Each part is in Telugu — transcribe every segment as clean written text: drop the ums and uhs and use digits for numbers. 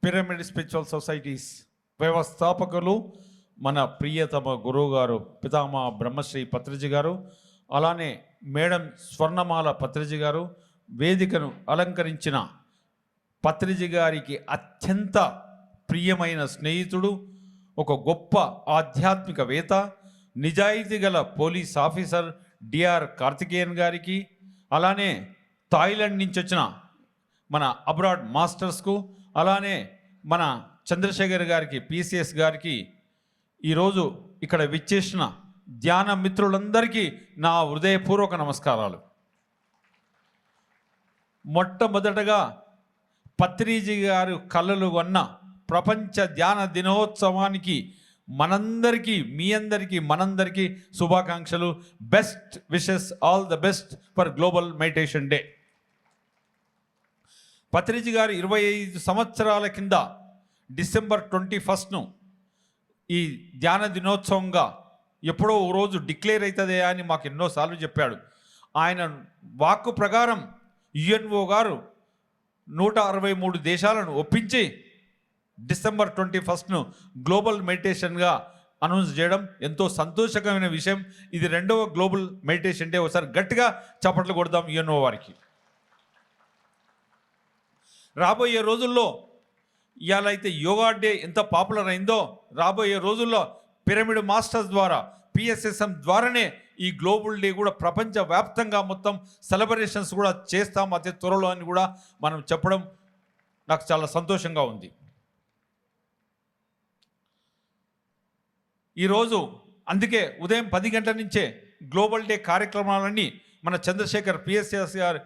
పిరమిడ్ స్పిరిచువల్ సొసైటీస్ వ్యవస్థాపకులు మన ప్రియతమ గురువు గారు పితామహ బ్రహ్మశ్రీ పత్రిజీ గారు, అలానే మేడం స్వర్ణమాల పత్రిజీ గారు, వేదికను అలంకరించిన పత్రిజీ గారికి అత్యంత ప్రియమైన స్నేహితుడు, ఒక గొప్ప ఆధ్యాత్మికవేత్త, నిజాయితీ గల పోలీస్ ఆఫీసర్ డిఆర్ కార్తికేయన్ గారికి, అలానే థాయిలాండ్ నుంచి వచ్చిన మన అబ్రాడ్ మాస్టర్స్కు, అలానే మన చంద్రశేఖర్ గారికి పిసిఎస్ గారికి, ఈరోజు ఇక్కడ విచ్చేసిన ధ్యాన మిత్రులందరికీ నా హృదయపూర్వక నమస్కారాలు. మొట్టమొదటగా పత్రిజీ గారు కళలు కొన్న ప్రపంచ ధ్యాన దినోత్సవానికి మనందరికీ, మీ అందరికీ, మనందరికీ శుభాకాంక్షలు. Best wishes, all the best for global meditation day. Patriji గారు 25 సంవత్సరాల కింద డిసెంబర్ 21ను ఈ ధ్యాన దినోత్సవంగా ఎప్పుడో ఓ రోజు డిక్లేర్ అవుతుంది అని మాకు ఎన్నోసార్లు చెప్పాడు. ఆయన వాక్కు ప్రకారం యుఎన్ఓ గారు 163 దేశాలను ఒప్పించి డిసెంబర్ 21ను గ్లోబల్ మెడిటేషన్గా అనౌన్స్ చేయడం ఎంతో సంతోషకరమైన విషయం. ఇది 2వ గ్లోబల్ మెడిటేషన్ డే. ఒకసారి గట్టిగా చప్పట్లు కొడదాం యుఎన్ఓ వారికి. రాబోయే రోజుల్లో ఇవాళ అయితే యోగా డే ఎంత పాపులర్ అయిందో, రాబోయే రోజుల్లో పిరమిడ్ మాస్టర్స్ ద్వారా, పిఎస్ఎస్ఎం ద్వారానే ఈ గ్లోబల్ డే కూడా ప్రపంచవ్యాప్తంగా మొత్తం సెలబ్రేషన్స్ కూడా చేస్తాం అతి త్వరలో అని కూడా మనం చెప్పడం నాకు చాలా సంతోషంగా ఉంది. ఈరోజు అందుకే ఉదయం 10 గంటల నుంచే గ్లోబల్ డే కార్యక్రమాలన్నీ మన చంద్రశేఖర్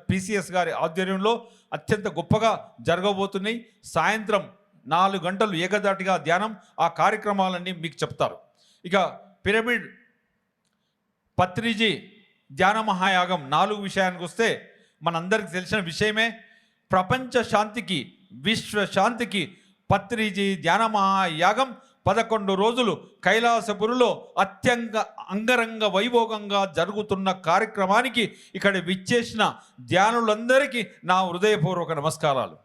పిసిఎస్ గారి ఆధ్వర్యంలో అత్యంత గొప్పగా జరగబోతున్నాయి. సాయంత్రం 4 గంటలు ఏకదాటిగా ధ్యానం, ఆ కార్యక్రమాలన్నీ మీకు చెప్తారు. ఇక పిరమిడ్ పత్రిజీ ధ్యాన మహాయాగం 4 విషయానికి వస్తే మనందరికి తెలిసిన విషయమే. ప్రపంచ శాంతికి, విశ్వ శాంతికి పత్రిజీ ధ్యాన మహాయాగం 11 రోజులు కైలాసపురిలో అంగరంగ వైభోగంగా జరుగుతున్న కార్యక్రమానికి ఇక్కడ విచ్చేసిన ధ్యానులందరికీ నా హృదయపూర్వక నమస్కారాలు.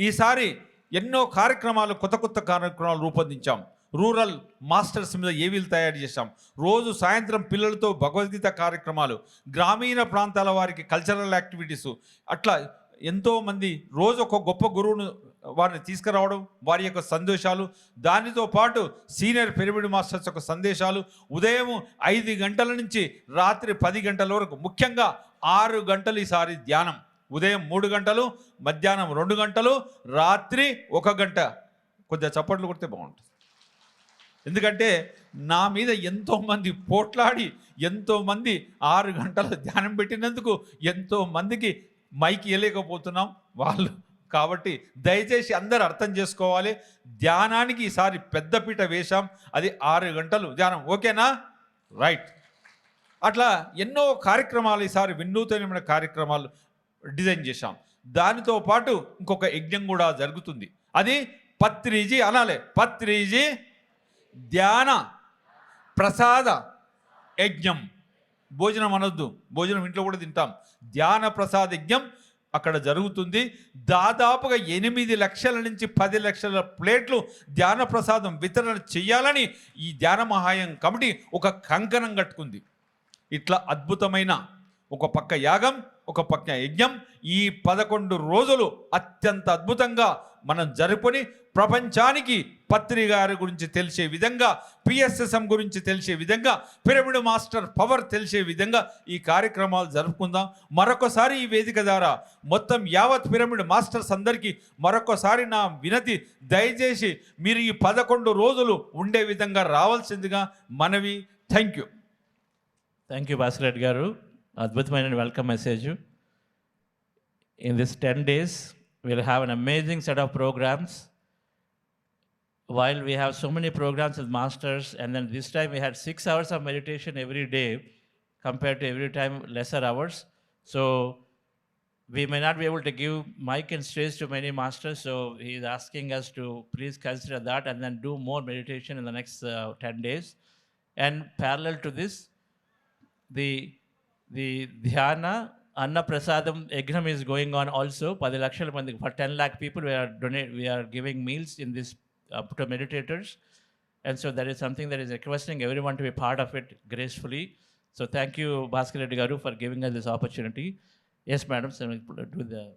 ఈసారి ఎన్నో కార్యక్రమాలు, కొత్త కార్యక్రమాలు రూపొందించాం. రూరల్ మాస్టర్స్ మీద ఏవీలు తయారు చేశాం. రోజు సాయంత్రం పిల్లలతో భగవద్గీత కార్యక్రమాలు, గ్రామీణ ప్రాంతాల వారికి కల్చరల్ యాక్టివిటీసు, అట్లా ఎంతోమంది రోజు ఒక గొప్ప గురువును వారిని తీసుకురావడం, వారి యొక్క సందేశాలు, దానితో పాటు సీనియర్ పిరమిడ్ మాస్టర్స్ యొక్క సందేశాలు, ఉదయం 5 గంటల నుంచి రాత్రి 10 గంటల వరకు, ముఖ్యంగా 6 గంటలు ఈసారి ధ్యానం. ఉదయం 3 గంటలు, మధ్యాహ్నం 2 గంటలు, రాత్రి 1 గంట. కొద్దిగా చప్పట్లు కొడితే బాగుంటుంది. ఎందుకంటే నా మీద ఎంతోమంది పోట్లాడి, ఎంతోమంది 6 గంటలు ధ్యానం పెట్టినందుకు ఎంతోమందికి మైక్ ఇవ్వలేకపోతున్నాం వాళ్ళు. కాబట్టి దయచేసి అందరూ అర్థం చేసుకోవాలి, ధ్యానానికి ఈసారి పెద్దపీట వేశాం. అది 6 గంటలు ధ్యానం. ఓకేనా? రైట్. అట్లా ఎన్నో కార్యక్రమాలు ఈసారి వినూత్నమైన కార్యక్రమాలు డిజైన్ చేశాం. దానితో పాటు ఇంకొక యజ్ఞం కూడా జరుగుతుంది. అది పత్రిజీ అనాలి, పత్రిజీ ధ్యాన ప్రసాద యజ్ఞం. భోజనం అనొద్దు, భోజనం ఇంట్లో కూడా తింటాం. ధ్యాన ప్రసాద యజ్ఞం అక్కడ జరుగుతుంది. దాదాపుగా 8 లక్షల నుంచి 10 లక్షల ప్లేట్లు ధ్యాన ప్రసాదం వితరణ చేయాలని ఈ ధ్యాన మహాయం కమిటీ ఒక కంకణం కట్టుకుంది. ఇట్లా అద్భుతమైన ఒక పక్క యాగం, ఒక పక్క యజ్ఞం, ఈ 11 రోజులు అత్యంత అద్భుతంగా మనం జరుపుకొని ప్రపంచానికి పత్రి గారి గురించి తెలిసే విధంగా, పిఎస్ఎస్ఎం గురించి తెలిసే విధంగా, పిరమిడ్ మాస్టర్ పవర్ తెలిసే విధంగా ఈ కార్యక్రమాలు జరుపుకుందాం. మరొకసారి ఈ వేదిక ద్వారా మొత్తం యావత్ పిరమిడ్ మాస్టర్స్ అందరికీ మరొకసారి నా వినతి, దయచేసి మీరు ఈ 11 రోజులు ఉండే విధంగా రావాల్సిందిగా మనవి. Thank you. Thank you Bhaskar Reddy గారు. అద్భుతమైన welcome message. In this 10 days, we'll have an amazing set of programs. While we have so many programs with masters, and then this time we had 6 hours of meditation every day compared to every time lesser hours. So we may not be able to give mic and stage to many masters, so he is asking us to please consider that and then do more meditation in the next 10 days. And parallel to this, the dhyana Anna Prasadam Yajnam is going on also. 10 lakshal mandi for 10 lakh people we are giving meals in this to meditators. And so that is something that is requesting everyone to be part of it gracefully. So thank you, Bhaskar Reddy Garu, for giving us this opportunity. Yes, madam, so we'll do the